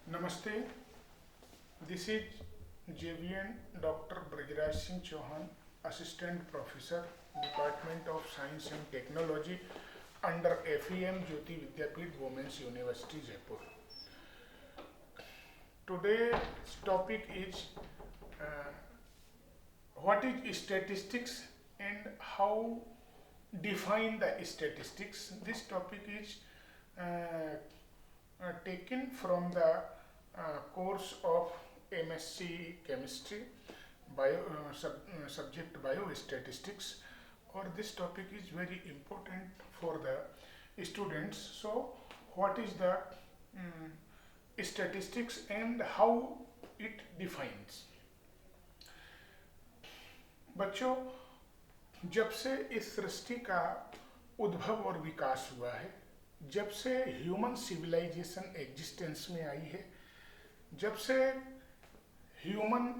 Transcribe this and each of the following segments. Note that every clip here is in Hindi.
Namaste. This is JVN Dr. Brajraj Singh Chauhan, Assistant Professor, Department of Science and Technology under FEM Jyoti Vidyapeeth Women's University, Jaipur. Today's topic is uh, what is statistics and how define the statistics. This topic is taken from the course of MSc Chemistry, subject Biostatistics, or this topic is very important for the students. So, what is the statistics and how it defines? बच्चों, जब से इस सृष्टि का उद्भव और विकास हुआ है, जब से ह्यूमन सिविलाइजेशन एग्जिस्टेंस में आई है, जब से ह्यूमन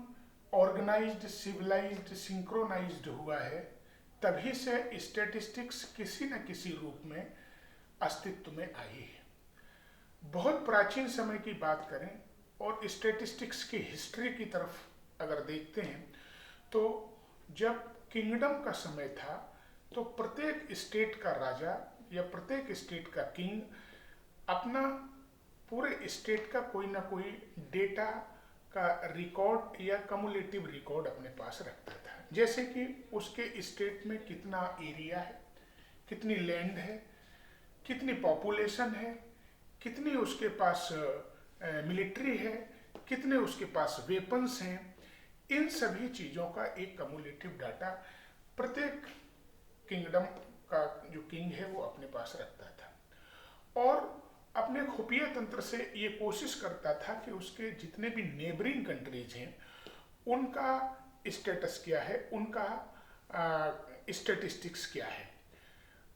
ऑर्गेनाइज्ड, सिविलाइज्ड, सिंक्रोनाइज्ड हुआ है, तभी से स्टैटिस्टिक्स किसी न किसी रूप में अस्तित्व में आई है। बहुत प्राचीन समय की बात करें और स्टैटिस्टिक्स की हिस्ट्री की तरफ अगर देखते हैं, तो जब किंगडम का समय था, तो प्रत्येक स्टेट का राजा या प्रत्येक स्टेट का किंग अपना पूरे स्टेट का कोई ना कोई डेटा का रिकॉर्ड या कम्युलेटिव रिकॉर्ड अपने पास रखता था। जैसे कि उसके स्टेट में कितना एरिया है, कितनी लैंड है, कितनी पॉपुलेशन है, कितनी उसके पास मिलिट्री है, कितने उसके पास वेपन्स हैं, इन सभी चीज़ों का एक कम्युलेटिव डाटा प्रत्येक किंगडम का जो किंग है वो अपने पास रखता था और अपने खुफिया तंत्र से ये कोशिश करता था कि उसके जितने भी नेबरिंग कंट्रीज हैं उनका स्टेटस क्या है, उनका स्टेटिस्टिक्स क्या है।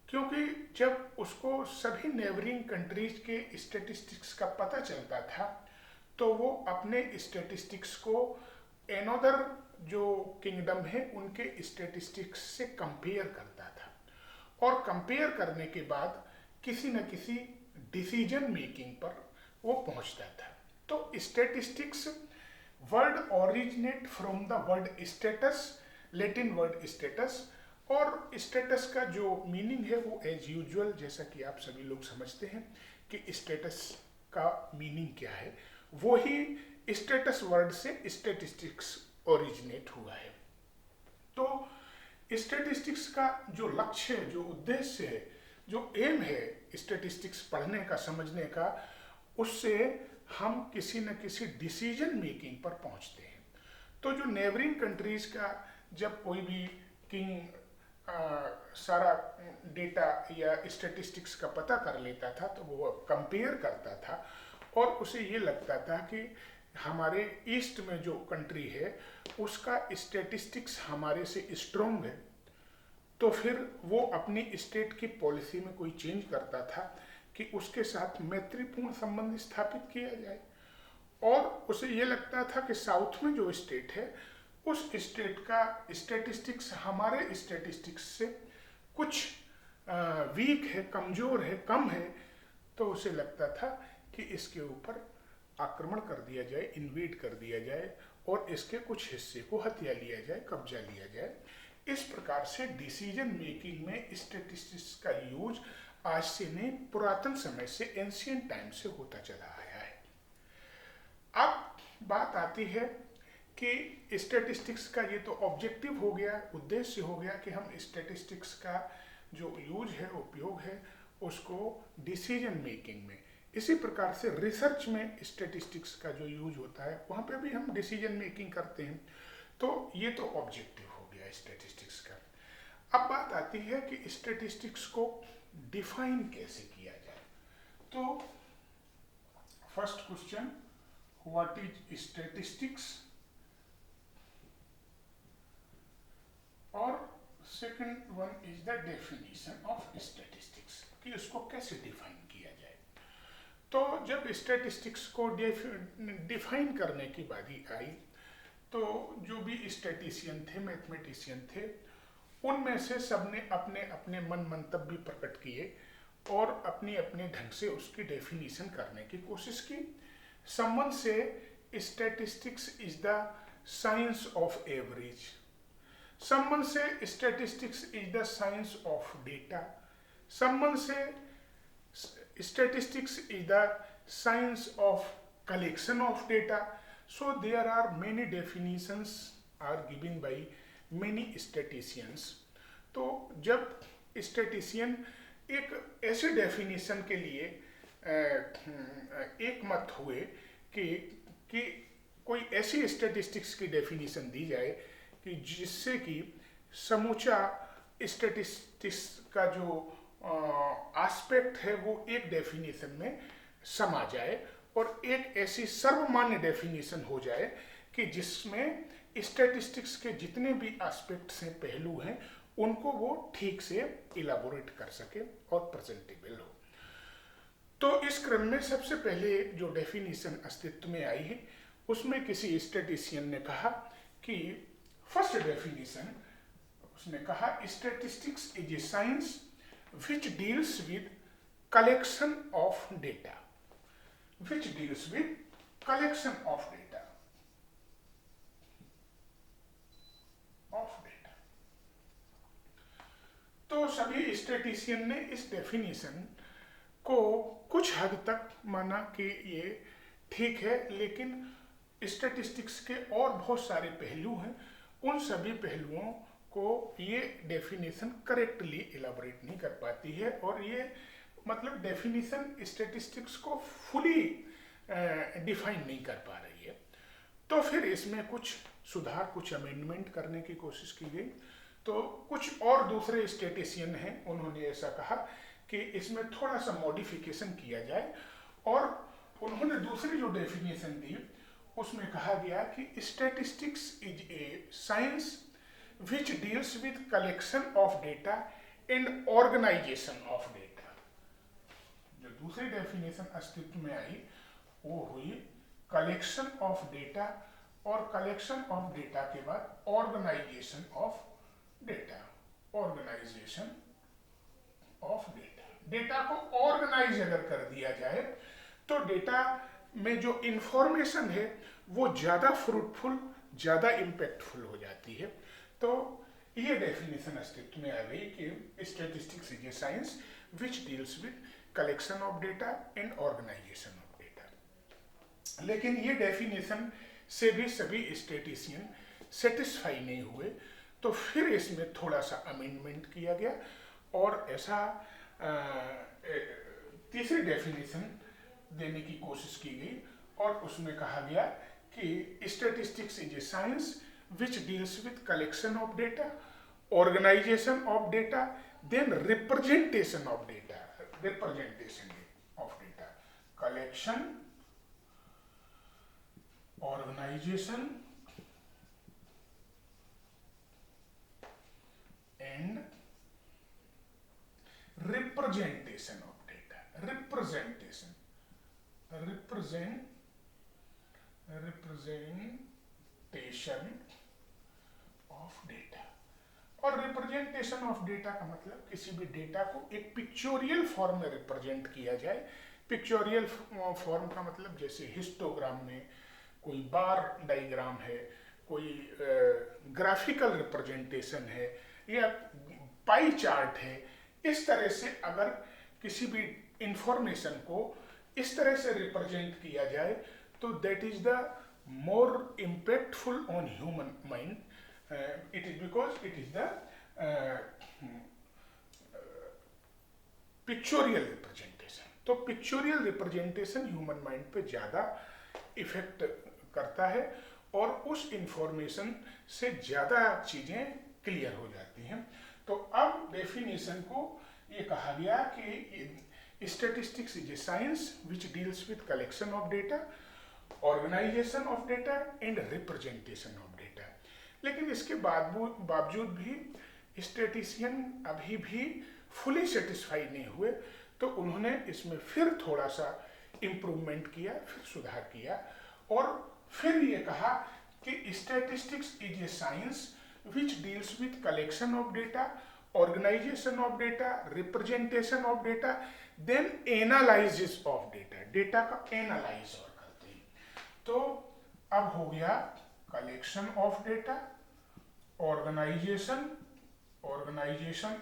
क्योंकि जब उसको सभी नेबरिंग कंट्रीज के स्टेटिस्टिक्स का पता चलता था, तो वो अपने स्टेटिस्टिक्स को एनोदर जो किंगडम है उनके स्टेटिस्टिक्स से कंपेयर करता था और कंपेयर करने के बाद किसी न किसी डिसीजन मेकिंग पर वो पहुंचता था। तो statistics word originate from the word status, Latin word status, और स्टेटस का जो मीनिंग है वो एज यूजुअल, जैसा कि आप सभी लोग समझते हैं कि स्टेटस का मीनिंग क्या है, वो ही स्टेटस वर्ड से स्टेटिस्टिक्स ओरिजिनेट हुआ है। तो स्टेटिस्टिक्स का जो लक्ष्य है, जो उद्देश्य है, जो एम है स्टेटिस्टिक्स पढ़ने का, समझने का, उससे हम किसी न किसी डिसीजन मेकिंग पर पहुंचते हैं। तो जो नेबरिंग कंट्रीज का जब कोई भी किंग सारा डेटा या स्टेटिस्टिक्स का पता कर लेता था, तो वो कंपेयर करता था और उसे ये लगता था कि हमारे ईस्ट में जो कंट्री है उसका स्टेटिस्टिक्स हमारे से स्ट्रॉन्ग है, तो फिर वो अपनी स्टेट की पॉलिसी में कोई चेंज करता था कि उसके साथ मैत्रीपूर्ण संबंध स्थापित किया जाए। और उसे ये लगता था कि साउथ में जो स्टेट है उस स्टेट का स्टेटिस्टिक्स हमारे स्टेटिस्टिक्स से कुछ वीक है, कमज़ोर है, कम है, तो उसे लगता था कि इसके ऊपर आक्रमण कर दिया जाए, इन्वेड कर दिया जाए और इसके कुछ हिस्से को हथिया लिया जाए, कब्जा लिया जाए। इस प्रकार से डिसीजन मेकिंग में स्टैटिस्टिक्स का यूज आज से नहीं, पुरातन समय से, एंशिएंट टाइम से होता चला आया है। अब बात आती है कि स्टैटिस्टिक्स का ये तो ऑब्जेक्टिव हो गया, उद्देश्य हो गया कि हम स्टैटिस्टिक्स का जो यूज है, उपयोग है, उसको डिसीजन मेकिंग में, इसी प्रकार से रिसर्च में स्टैटिस्टिक्स का जो यूज होता है वहाँ पे भी हम डिसीजन मेकिंग करते हैं। तो ये तो ऑब्जेक्टिव हो गया स्टैटिस्टिक्स का। अब बात आती है कि स्टैटिस्टिक्स को डिफाइन कैसे किया जाए। तो first question, what is statistics, और second one is the definition of statistics, कि उसको कैसे डिफाइन किया जाए। तो जब स्टैटिस्टिक्स को डिफाइन करने की बारी आई, तो जो भी स्टैटिशियन थे, मैथमेटिशियन थे, उनमें से सबने अपने अपने मन मंतव्य प्रकट किए और अपने अपने ढंग से उसकी डेफिनेशन करने की कोशिश की। Someone say statistics is the science of average. Someone say statistics is the science of data. Someone say statistics is the science of collection of data. So there are many definitions are given by many statisticians. तो जब स्टेटिशियन एक ऐसे डेफिनेशन के लिए एक मत हुए कि कि कोई ऐसी स्टेटिस्टिक्स की डेफिनेशन दी जाए कि जिससे कि समूचा स्टेटिस्टिक्स का जो एस्पेक्ट है वो एक डेफिनेशन में समा जाए और एक ऐसी सर्वमान्य डेफिनेशन हो जाए कि जिसमें स्टैटिस्टिक्स के जितने भी एस्पेक्ट्स हैं, पहलू हैं, उनको वो ठीक से इलाबोरेट कर सके और प्रेजेंटेबल हो। तो इस क्रम में सबसे पहले जो डेफिनेशन अस्तित्व में आई है उसमें किसी स्टैटिस्टिशियन ने कहा कि फर्स्ट डेफिनेशन उसने कहा statistics is a science which deals with collection of data, which deals with collection of data, तो सभी स्टैटिस्टिशियन ने इस डेफिनेशन को कुछ हद तक माना कि ये ठीक है, लेकिन स्टैटिस्टिक्स के और बहुत सारे पहलू हैं, उन सभी पहलुओं को ये डेफिनेशन करेक्टली इलाबोरेट नहीं कर पाती है और ये मतलब डेफिनेशन स्टैटिस्टिक्स को फुली डिफाइन नहीं कर पा रही है। तो फिर इसमें कुछ सुधार, कुछ अमेंडमेंट करने की कोशिश की गई। तो कुछ और दूसरे स्टैटिस्टिशियन हैं, उन्होंने ऐसा कहा कि इसमें थोड़ा सा मॉडिफिकेशन किया जाए और उन्होंने दूसरी जो डेफिनेशन दी उसमें कहा गया कि statistics is a science which deals with collection of data and organization of data। जो दूसरी डेफिनेशन अस्तित्व में आई वो हुई कलेक्शन ऑफ डेटा और कलेक्शन ऑफ डेटा के बाद organisation of data, organisation of data. Data को ऑर्गेनाइज अगर कर दिया जाए तो डेटा में जो इंफॉर्मेशन है वो ज्यादा फ्रूटफुल, ज्यादा इम्पैक्टफुल हो जाती है। तो ये डेफिनेशन अस्तित्व में आ गई कि statistics is a science which deals with collection of data and organisation of data. लेकिन ये डेफिनेशन से भी सभी स्टैटिस्टिशियन सेटिस्फाई नहीं हुए, तो फिर इसमें थोड़ा सा अमेंडमेंट किया गया और ऐसा तीसरी डेफिनेशन देने की कोशिश की गई और उसमें कहा गया कि statistics is a science which deals with collection of data, organization of data, then representation of data, collection, organization and representation of data, representation of data. और रिप्रेजेंटेशन ऑफ डेटा का मतलब किसी भी डेटा को एक पिक्चोरियल फॉर्म में रिप्रेजेंट किया जाए। पिक्चोरियल फॉर्म का मतलब जैसे हिस्टोग्राम में कोई बार डायग्राम है, कोई ग्राफिकल रिप्रेजेंटेशन है या पाई चार्ट है। इस तरह से अगर किसी भी इंफॉर्मेशन को इस तरह से रिप्रेजेंट किया जाए तो that is the more impactful on human mind. It is because it is the pictorial representation. तो pictorial representation human mind पे ज़्यादा इफेक्ट करता है और उस इंफॉर्मेशन से ज़्यादा चीज़ें क्लियर हो जाती हैं। तो अब डेफिनेशन को ये कहा गया कि statistics is a science which deals with collection of data, organisation of data and representation of data. लेकिन इसके बावजूद भी स्टैटिस्टिशियन अभी भी फुली सेटिस्फाई नहीं हुए, तो उन्होंने इसमें फिर थोड़ा सा इम्प्रूवमेंट किया, फिर सुधार किया और फिर ये कहा कि statistics is a science which deals with collection of data, organisation of data, representation of data, then analysis of data. Data का एनालाइज और करते हैं, तो अब हो गया collection of data, organisation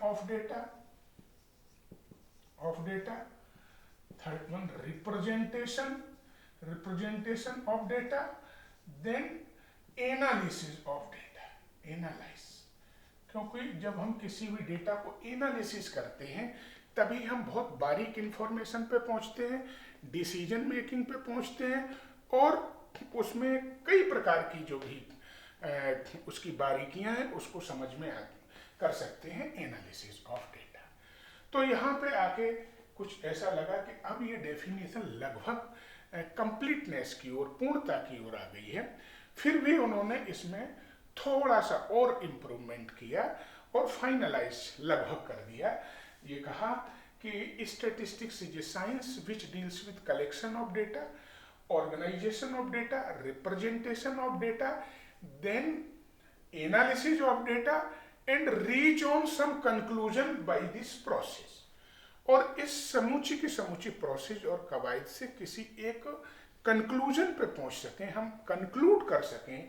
of data, third one representation of data, then analysis of data, analyse. क्योंकि जब हम किसी भी डेटा को एनालिसिस करते हैं तभी हम बहुत बारीक इंफॉर्मेशन पे पहुंचते हैं, डिसीजन मेकिंग पे पहुंचते हैं, और उसमें कई प्रकार की जो भी उसकी बारीकियां हैं उसको समझ में कर सकते हैं एनालिसिस ऑफ डेटा। तो यहाँ पे आके कुछ ऐसा लगा कि अब ये डेफिनेशन लगभग कंप्लीटनेस की ओर, पूर्णता की ओर आ गई है। फिर भी उन्होंने इसमें थोड़ा सा और इम्प्रूवमेंट किया और फाइनलाइज लगभग कर दिया। ये कहा कि statistics is a science which deals with collection of data, organization of data, representation of data, then analysis of data, and reach on some conclusion by this process। और इस समूची की समूची प्रोसेस और कवायद से किसी एक कंक्लूजन पे पहुंच सकें, हम कंक्लूड कर सकें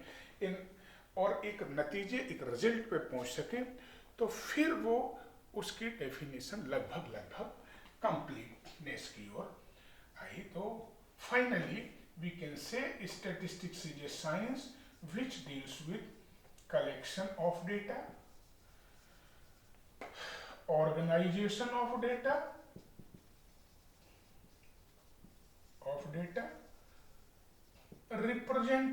इन, और एक नतीजे, एक रिजल्ट पे पहुंच सकें, तो फिर वो उसकी डेफिनेशन लगभग कंप्लीटनेस की ओर आई। तो finally we can say statistics is a science which deals with collection of data, organization of data, represent